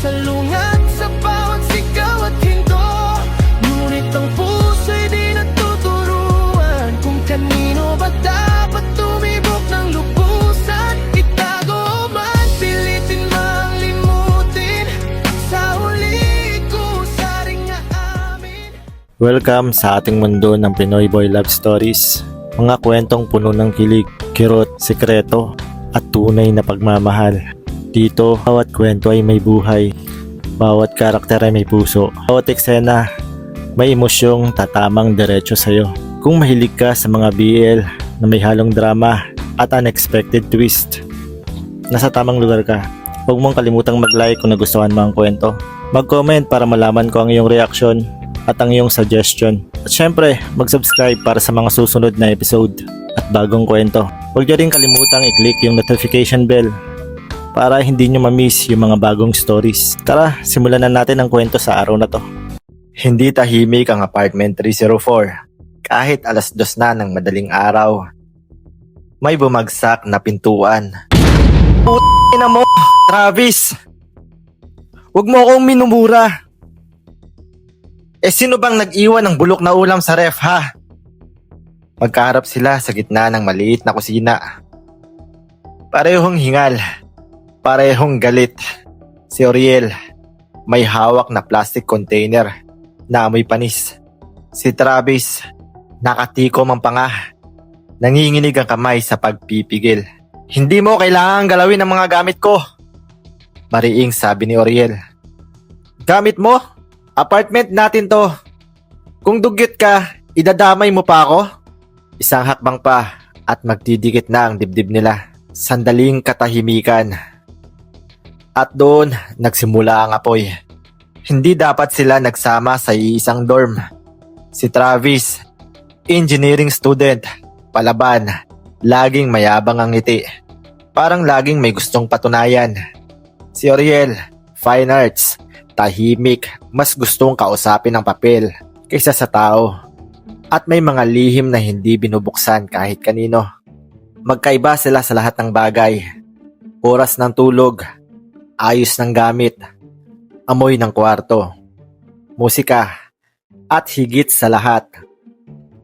Salungat sa bawat sigaw at hinto, ngunit ang puso'y di natuturuan kung kanino ba dapat tumibok ng lubusan. Itago man, pilitin mang limutin, sa huli kusaring nga amin. Welcome sa ating mundo ng Pinoy Boy Love Stories. Mga kwentong puno ng kilig, kirot, sikreto, at tunay na pagmamahal. Dito, bawat kwento ay may buhay. Bawat karakter ay may puso. Bawat eksena, may emosyong tatamang diretso sa'yo. Kung mahilig ka sa mga BL na may halong drama at unexpected twist, nasa tamang lugar ka. Huwag mong kalimutang mag-like kung nagustuhan mo ang kwento. Mag-comment para malaman ko ang iyong reaksyon at ang iyong suggestion. At syempre, mag-subscribe para sa mga susunod na episode at bagong kwento. Huwag niyo rin kalimutang i-click yung notification bell para hindi nyo ma-miss yung mga bagong stories. Tara, simulan na natin ang kwento sa araw na to. Hindi tahimik ang apartment 304. Kahit alas 2 na ng madaling araw, may bumagsak na pintuan. Putina mo, Travis! Huwag mo akong minumura. Sino bang nag-iwan ng bulok na ulam sa ref, ha? Magkaharap sila sa gitna ng maliit na kusina. Parehong hingal, parehong galit. Si Oriel, may hawak na plastic container na amoy panis. Si Travis, nakatikom ang panga. Nanginginig ang kamay sa pagpipigil. Hindi mo kailangang galawin ang mga gamit ko, mariing sabi ni Oriel. Gamit mo? Apartment natin to. Kung dugyot ka, idadamay mo pa ako? Isang hakbang pa at magdidikit na ang dibdib nila. Sandaling katahimikan. At doon, nagsimula ang apoy. Hindi dapat sila nagsama sa iisang dorm. Si Travis, engineering student, palaban, laging mayabang ang ngiti. Parang laging may gustong patunayan. Si Oriel, fine arts, tahimik, mas gustong kausapin ang papel kaysa sa tao. At may mga lihim na hindi binubuksan kahit kanino. Magkaiba sila sa lahat ng bagay. Oras ng tulog, ayos ng gamit, amoy ng kwarto, musika, at higit sa lahat,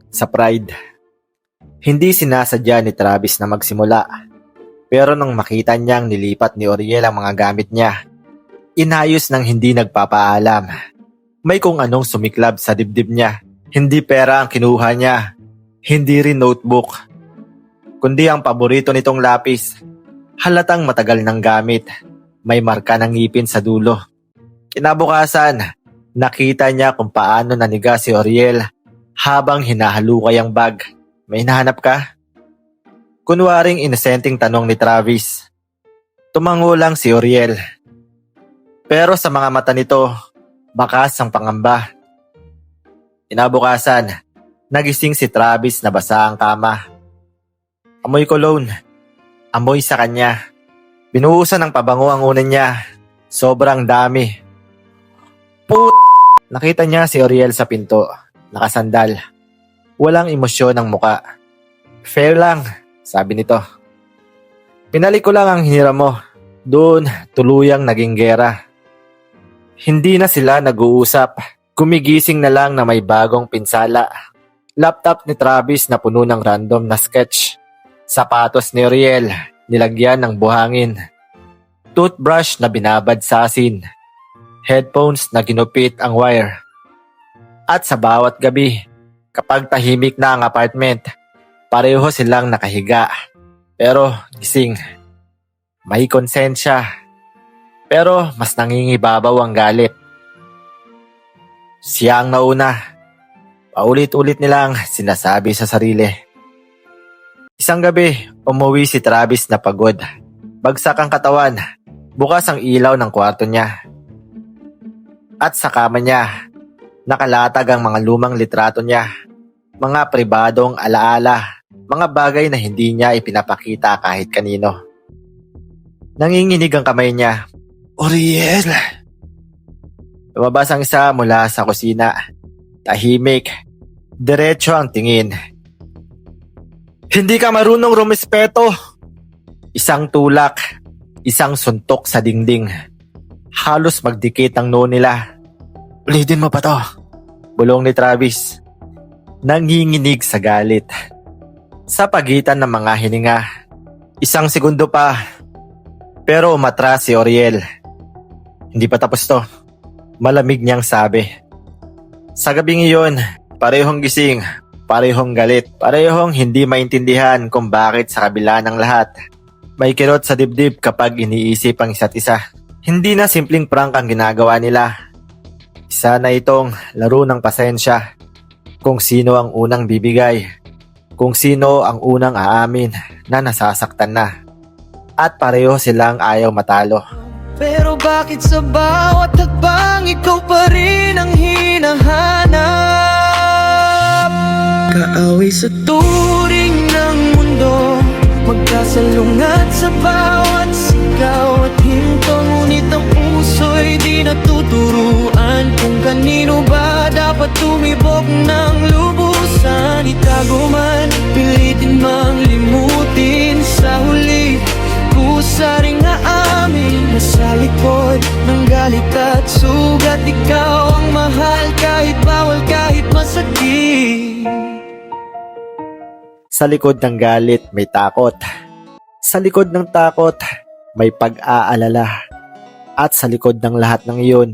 sa pride. Hindi sinasadya ni Travis na magsimula. Pero nung makita niyang nilipat ni Oriel ang mga gamit niya, inayos ng hindi nagpapaalam. May kung anong sumiklab sa dibdib niya. Hindi pera ang kinuha niya. Hindi rin notebook. Kundi ang paborito nitong lapis. Halatang matagal ng gamit. May marka ng ngipin sa dulo. Kinabukasan, nakita niya kung paano naniga si Oriel habang hinahalukay ang bag. May hinahanap ka? Kunwaring inosenteng tanong ni Travis. Tumango lang si Oriel. Pero sa mga mata nito, bakas ang pangamba. Kinabukasan, nagising si Travis na basa ang kama. Amoy cologne. Amoy sa kanya. Binuhusan ng pabango ang unan niya. Sobrang dami. Nakita niya si Oriel sa pinto. Nakasandal. Walang emosyon ang muka. Fair lang, sabi nito. Pinalik ko lang ang hiniram mo. Doon, tuluyang naging gera. Hindi na sila nag-uusap. Gumigising na lang na may bagong pinsala. Laptop ni Travis na puno ng random na sketch. Sapatos ni Oriel, nilagyan ng buhangin. Toothbrush na binabad sa asin. Headphones na ginupit ang wire. At sa bawat gabi, kapag tahimik na ang apartment, pareho silang nakahiga. Pero gising. May konsensya. Pero mas nangingibabaw ang galit. Siya ang nauna. Paulit-ulit nilang sinasabi sa sarili. Isang gabi, umuwi si Travis na pagod. Bagsak ang katawan. Bukas ang ilaw ng kwarto niya. At sa kama niya, nakalatag ang mga lumang litrato niya. Mga pribadong alaala. Mga bagay na hindi niya ipinapakita kahit kanino. Nanginginig ang kamay niya. Oriel! Lumabas ang isa mula sa kusina. Tahimik. Diretso ang tingin. Hindi ka marunong rumespeto. Isang tulak. Isang suntok sa dingding. Halos magdikit ang noo nila. Ulitin mo pa to, bulong ni Travis. Nanginginig sa galit. Sa pagitan ng mga hininga, 1 segundo pa. Pero umatras si Oriel. Hindi pa tapos to, malamig niyang sabi. Sa gabing iyon, parehong gising, parehong galit, parehong hindi maintindihan kung bakit sa kabila ng lahat. May kirot sa dibdib kapag iniisip ang isa't isa. Hindi na simpleng prank ang ginagawa nila. Isa na itong laro ng pasensya. Kung sino ang unang bibigay. Kung sino ang unang aamin na nasasaktan na. At pareho silang ayaw matalo. Pero bakit sa bawat hakbang ikaw pa rin ang hinahanap? Kaaway sa turing ng mundo, magkasalungat sa bawat sigaw at hinto. Ngunit ang puso'y di natuturuan kung kanino ba dapat tumibok ng lubusan. Itago man, pilitin mang limutin sa huli. Kusa ring aamin na sa likod ng galit at sugat, ikaw ang mahal kahit bawal, kahit masakit. Sa likod ng galit may takot. Sa likod ng takot may pag-aalala. At sa likod ng lahat ng iyon,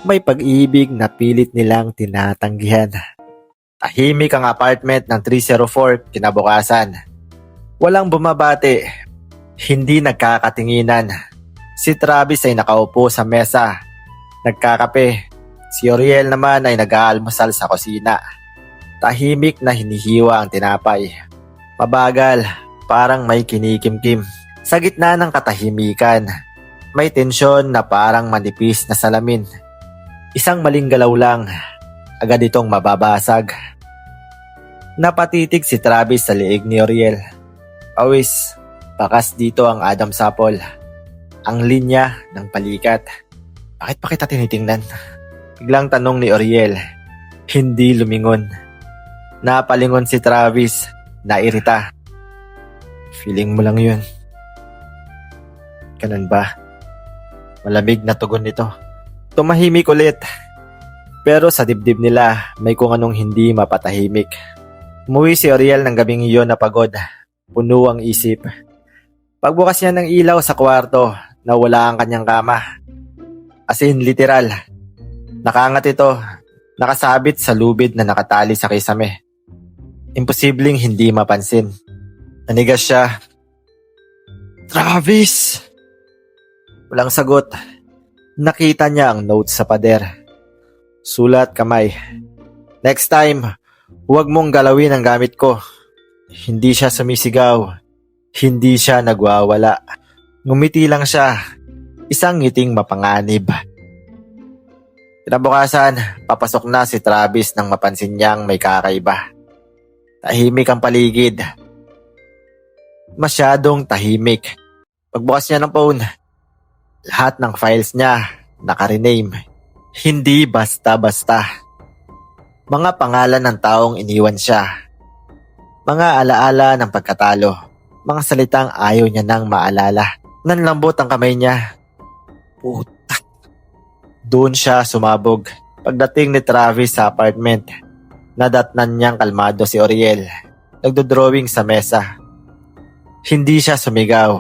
may pag-ibig na pilit nilang tinatanggihan. Tahimik ang apartment ng 304 kinabukasan. Walang bumabati. Hindi nagkakatinginan. Si Travis ay nakaupo sa mesa, nagkakape. Si Oriel naman ay nag-aalmusal sa kusina. Tahimik na hinihiwa ang tinapay. Mabagal, parang may kinikimkim. Sa gitna ng katahimikan, may tensyon na parang manipis na salamin. Isang maling galaw lang, agad itong mababasag. Napatitig si Travis sa liig ni Oriel. Pawis, bakas dito ang Adam Sapol. Ang linya ng palikat. Bakit pa kita tinitingnan? Biglang tanong ni Oriel. Hindi lumingon. Napalingon si Travis, nairita. Feeling mo lang yun. Ganun ba? Malamig na tugon nito. Tumahimik ulit. Pero sa dibdib nila, may kung anong hindi mapatahimik. Umuwi si Oriel ng gabing iyon na pagod. Puno ang isip. Pagbukas niya ng ilaw sa kwarto, nawala ang kanyang kama. As in, literal. Nakaangat ito, nakasabit sa lubid na nakatali sa kisame. Imposibleng hindi mapansin. Nanigas siya. Travis! Walang sagot. Nakita niya ang note sa pader. Sulat kamay. Next time, huwag mong galawin ang gamit ko. Hindi siya sumisigaw. Hindi siya nagwawala. Ngumiti lang siya. Isang ngiting mapanganib. Kinabukasan, papasok na si Travis nang mapansin niyang may kakaiba. Tahimik ang paligid. Masyadong tahimik. Pagbukas niya ng phone, lahat ng files niya naka-rename. Hindi basta-basta. Mga pangalan ng taong iniwan siya. Mga alaala ng pagkatalo. Mga salitang ayaw niya nang maalala. Nanlambot ang kamay niya. Putak. Doon siya sumabog. Pagdating ni Travis sa apartment, nadatnan niyang kalmado si Oriel. Nagdodrawing sa mesa. Hindi siya sumigaw.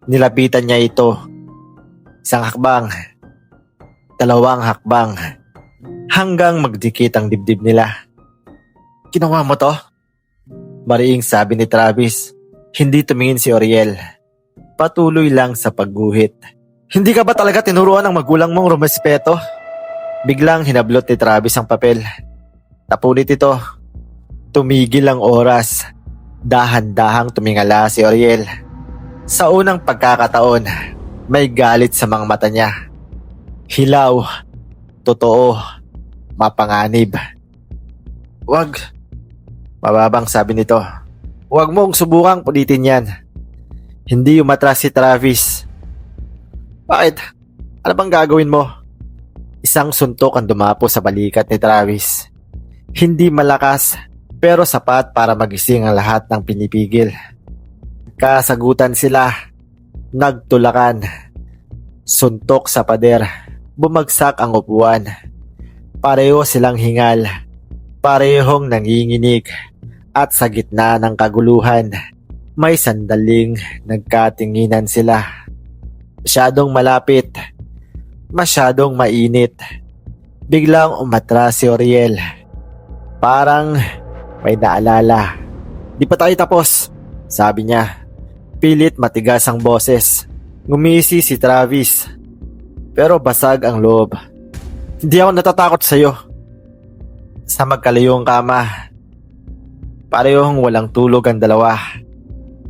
Nilapitan niya ito. 1 hakbang. 2 hakbang. Hanggang magdikit ang dibdib nila. Ginawa mo to? Mariing sabi ni Travis. Hindi tumingin si Oriel. Patuloy lang sa pagguhit. Hindi ka ba talaga tinuruan ng magulang mong rumespeto? Biglang hinablot ni Travis ang papel. Napunit ito. Tumigil ang oras. Dahan-dahang tumingala si Oriel. Sa unang pagkakataon, may galit sa mga mata niya. Hilaw. Totoo. Mapanganib. Wag. Mababang sabi nito. Huwag mong subukang pulitin yan. Hindi umatras si Travis. Bakit? Ano bang gagawin mo? Isang suntok ang dumapo sa balikat ni Travis. Hindi malakas, pero sapat para magising ang lahat ng pinipigil. Kasagutan sila. Nagtulakan. Suntok sa pader. Bumagsak ang upuan. Pareho silang hingal. Parehong nanginginig. At sa gitna ng kaguluhan, may sandaling nagkatinginan sila. Masyadong malapit. Masyadong mainit. Biglang umatras si Oriel. Parang may naalala. Di pa tayo tapos, sabi niya. Pilit matigas ang boses. Ngumisi si Travis. Pero basag ang loob. Hindi ako natatakot sa'yo. Sa magkalayong kama, parehong walang tulog ang dalawa.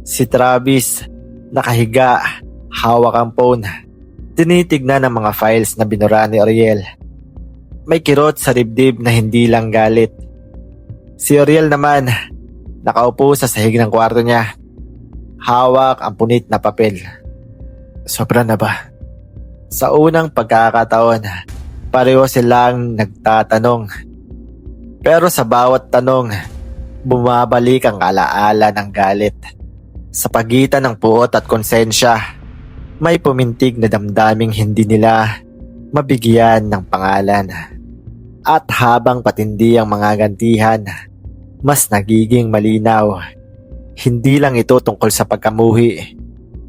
Si Travis, nakahiga, hawak ang phone. Tinitignan ang mga files na binura ni Oriel. May kirot sa dibdib na hindi lang galit. Si Oriel naman, nakaupo sa sahig ng kwarto niya. Hawak ang punit na papel. Sobra na ba? Sa unang pagkakataon, pareho silang nagtatanong. Pero sa bawat tanong, bumabalik ang alaala ng galit. Sa pagitan ng puot at konsensya, may pumintig na damdaming hindi nila mabigyan ng pangalan. At habang patindi ang mga gantihan, mas nagiging malinaw. Hindi lang ito tungkol sa pagkamuhi.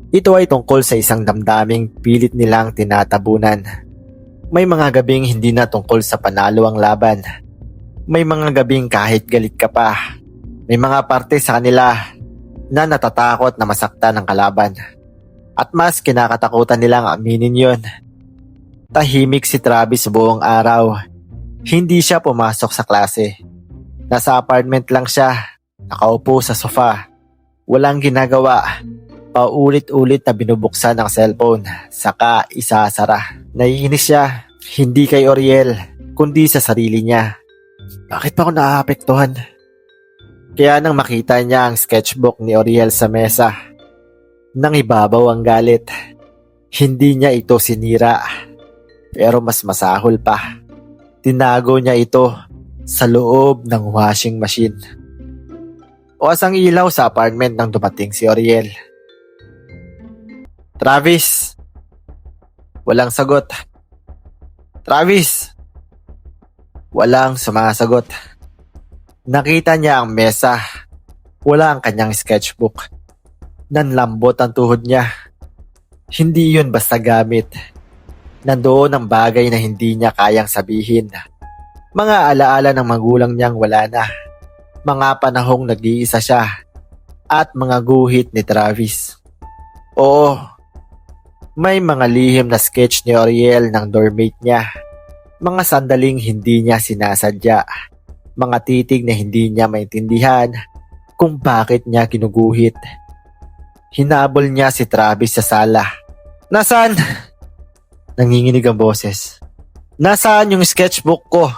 Ito ay tungkol sa isang damdaming pilit nilang tinatabunan. May mga gabing hindi na tungkol sa panalo ang laban. May mga gabing kahit galit ka pa, may mga parte sa kanila na natatakot na masaktan ng kalaban. At mas kinakatakutan nilang aminin yon. Tahimik si Travis buong araw. Hindi siya pumasok sa klase. Nasa apartment lang siya, nakaupo sa sofa. Walang ginagawa. Paulit-ulit na binubuksan ang cellphone, saka isasara. Naiinis siya, hindi kay Oriel, kundi sa sarili niya. Bakit pa ako naaapektuhan? Kaya nang makita niya ang sketchbook ni Oriel sa mesa, nang ibabaw ang galit. Hindi niya ito sinira, pero mas masahol pa. Tinago niya ito sa loob ng washing machine. Oras ang ilaw sa apartment nang dumating si Oriel. Travis! Walang sagot. Travis! Walang sumasagot. Nakita niya ang mesa. Wala ang kanyang sketchbook. Nanlambot ang tuhod niya. Hindi yun basta gamit. Nandoon ang bagay na hindi niya kayang sabihin. Mga alaala ng magulang niyang wala na. Mga panahong nag-iisa siya. At mga guhit ni Travis. Oo, may mga lihim na sketch ni Oriel ng doormate niya. Mga sandaling hindi niya sinasadya. Mga titig na hindi niya maintindihan kung bakit niya ginuguhit. Hinabol niya si Travis sa sala. Nasaan? Nanginginig ang boses. Nasaan yung sketchbook ko?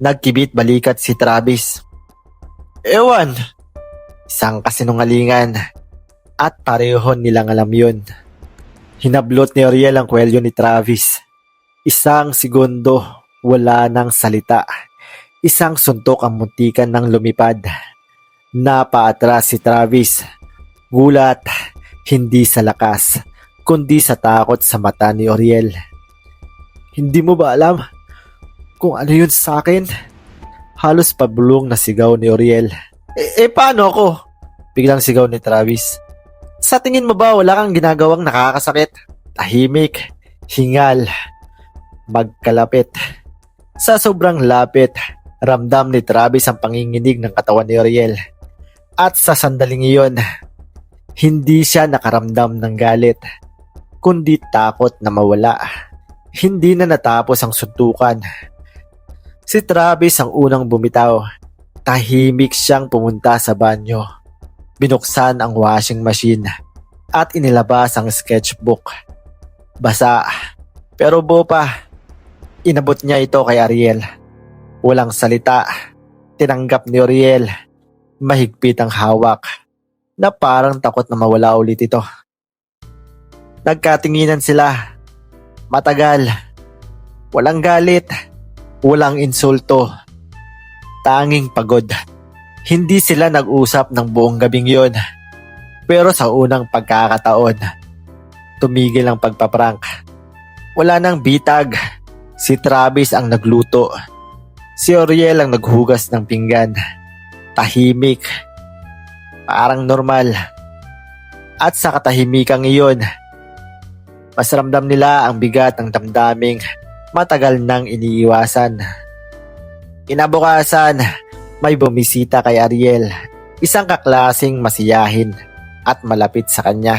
Nagkibit balikat si Travis. Ewan. Isang kasinungalingan. At pareho nilang alam yun. Hinablot ni Oriel ang kwelyo ni Travis. Isang segundo, wala nang salita. Isang suntok ang muntikan ng lumipad. Napaatras si Travis. Gulat, hindi sa lakas, kundi sa takot sa mata ni Oriel. Hindi mo ba alam kung ano yun sa akin? Halos pabulong na sigaw ni Oriel. Paano ako? Biglang sigaw ni Travis. Sa tingin mo ba wala kang ginagawang nakakasakit? Tahimik, hingal, magkalapit. Sa sobrang lapit, ramdam ni Travis ang panginginig ng katawan ni Oriel. At sa sandaling iyon, hindi siya nakaramdam ng galit, kundi takot na mawala. Hindi na natapos ang suntukan. Si Travis ang unang bumitaw. Tahimik siyang pumunta sa banyo. Binuksan ang washing machine at inilabas ang sketchbook. Basa, pero buo pa. Inabot niya ito kay Ariel. Walang salita. Tinanggap ni Oriel. Mahigpit ang hawak na parang takot na mawala ulit ito. Nagkatinginan sila. Matagal. Walang galit. Walang insulto. Tanging pagod. Hindi sila nag-usap ng buong gabing yon. Pero sa unang pagkakataon, tumigil ang pagpaprank. Wala nang bitag. Si Travis ang nagluto. Si Oriel ang naghugas ng pinggan. Tahimik. Parang normal. At sa katahimikang iyon, mas ramdam nila ang bigat ng damdaming matagal nang iniiwasan. Kinabukasan, may bumisita kay Ariel. Isang kaklasing masiyahin at malapit sa kanya.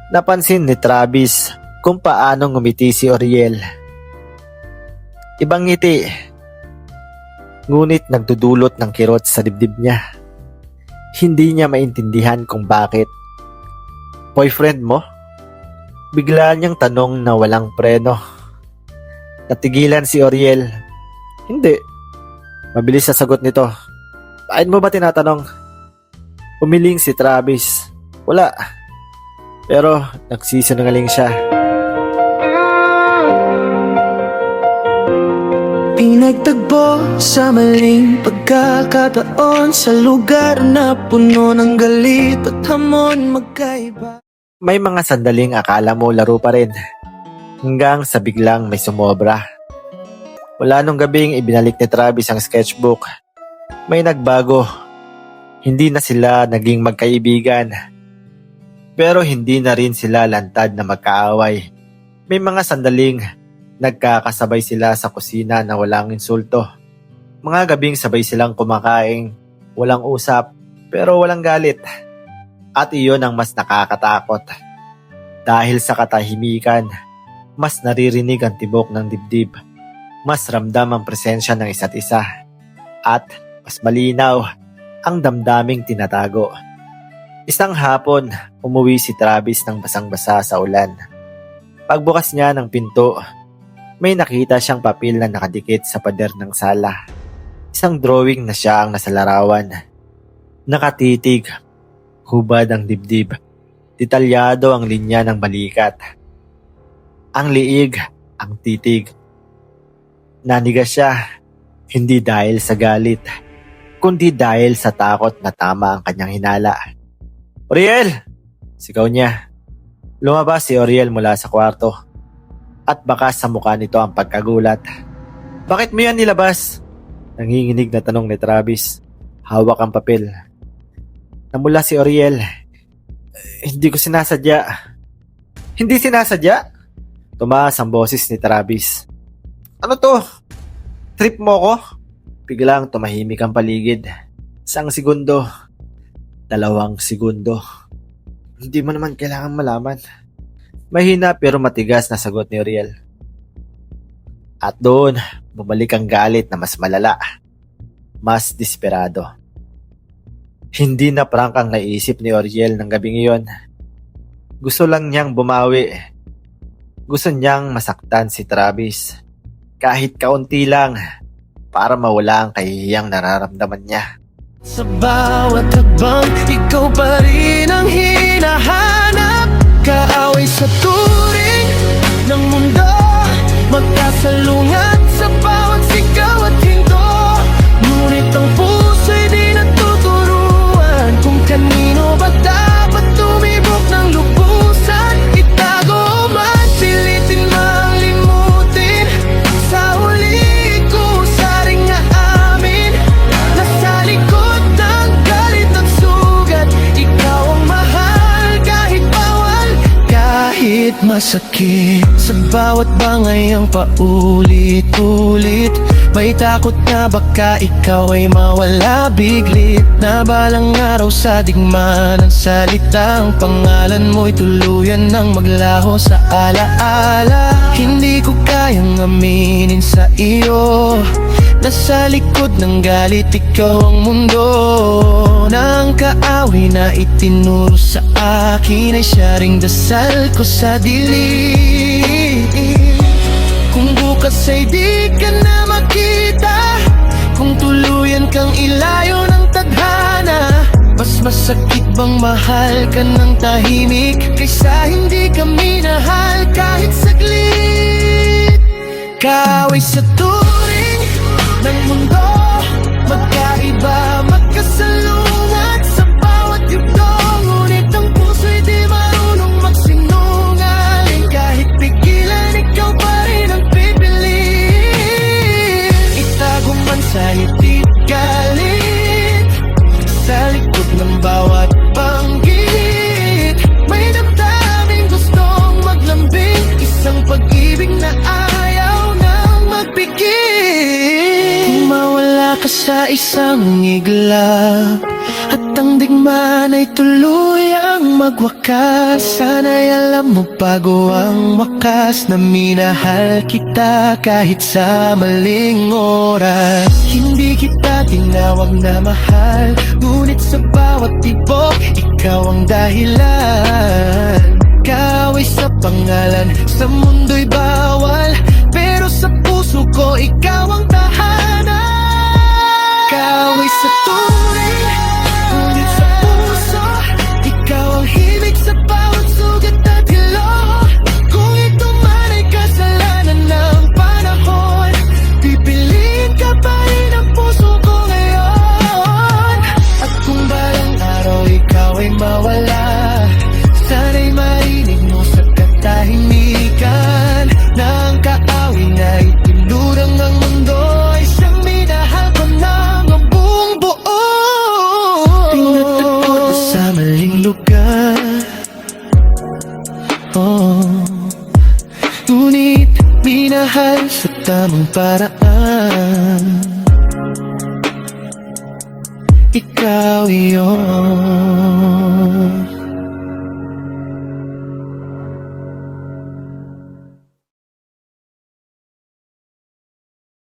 Napansin ni Travis kung paano ngumiti si Oriel. Ibang ngiti, ngunit nagdudulot ng kirot sa dibdib niya. Hindi niya maintindihan kung bakit. Boyfriend mo? Bigla niyang tanong na walang preno. Natigilan si Oriel. Hindi. Mabilis sa sagot nito. Bakit mo ba tinatanong? Umiling si Travis. Wala. Pero nagsisinungaling siya. Pinagtagpo sa maling pagkakataon, sa lugar na puno ng galit at hamon magkaiba. May mga sandaling akala mo laro pa rin. Hanggang sa biglang may sumobra. Wala nung gabing ibinalik ni Travis ang sketchbook. May nagbago. Hindi na sila naging magkaibigan. Pero hindi na rin sila lantad na magkaaway. May mga sandaling nagkakasabay sila sa kusina na walang insulto. Mga gabing sabay silang kumakain, walang usap, pero walang galit. At iyon ang mas nakakatakot. Dahil sa katahimikan, mas naririnig ang tibok ng dibdib. Mas ramdam ang presensya ng isa't isa. At mas malinaw ang damdaming tinatago. Isang hapon, umuwi si Travis ng basang-basa sa ulan. Pagbukas niya ng pinto, may nakita siyang papel na nakadikit sa pader ng sala. Isang drawing na siya ang nasa larawan. Nakatitig, hubad ang dibdib. Detalyado ang linya ng balikat. Ang liig, ang titig. Nanigas siya, hindi dahil sa galit, kundi dahil sa takot na tama ang kanyang hinala. Oriel! Sigaw niya. Lumabas si Oriel mula sa kwarto. At bakas sa mukha nito ang pagkagulat. Bakit mo yan nilabas? Nanginginig na tanong ni Travis. Hawak ang papel. Namula si Oriel. Hindi ko sinasadya. Hindi sinasadya? Tumaas ang boses ni Travis. Ano to? Trip mo ko? Biglang tumahimik ang paligid. 1 segundo. 2 segundo. Hindi mo naman kailangan malaman. Mahina pero matigas na sagot ni Oriel. At doon, bumalik ang galit na mas malala. Mas desperado. Hindi na prank ang naisip ni Oriel ng gabing iyon. Gusto lang niyang bumawi. Gusto niyang masaktan si Travis. Kahit kaunti lang, para mawala ang kahihiyang nararamdaman niya. Sa bawat hakbang, ikaw pa rin ang hinahanap. Kaaway sa turing ng mundo, magkasalungat sa bawat sigaw at hinto. Ngunit ang puso'y di natuturuan kung kanino ba dapat tumibok ng lubusan. Itago man, pilitin mang limutin. Sa huli ko saring aamin, nasa likod ng galit at sugat. Ikaw ang mahal kahit bawal, kahit masakit. Sa bawat bangayang paulit-ulit, may takot na baka ikaw ay mawala biglit. Na balang araw sa digmaan ng salitang pangalan mo'y tuluyan nang maglaho sa alaala. Hindi ko kayang aminin sa iyo, nasa likod ng galit ikaw ang mundo. Nang kaaway na itinuro sa akin ay siya ring dasal ko sa dilim. Kung bukas ay di ka na makita, kung tuluyan kang ilayo ng tadhana, mas masakit bang mahal ka ng tahimik kaysa hindi ka minahal kahit saglit. Kaaway sa turing ng mundo, magkaiba, magkasalungat sa bawat yugto. Ngunit ang puso'y di marunong magsinungaling. Kahit pigilan ikaw sa isang iglap at ang digmaan ay tuluyang magwakas. Sana'y alam mo bago ang wakas na minahal kita kahit sa maling oras. Hindi kita tinawag na mahal, ngunit sa bawat tibok ikaw ang dahilan. Kaaway sa pangalan, sa mundo'y bawal, pero sa puso ko ikaw ang tahanan. Kaaway sa tunay, ngunit sa puso ikaw ang himig sa bawat sugat at hilo. Kung ito man ay kasalanan ng panahon, pipiliin ka pa rin ang puso ko ngayon. At kung balang araw ikaw ay mawala, sana'y marinig mo sa katahimikan na ang kaaway na itinurang ang mundo ay siyang minahal ko ng ang buong buo. Pinatagpo na sa maling lugar, ngunit minahal sa tamang paraan. Ikaw iyon.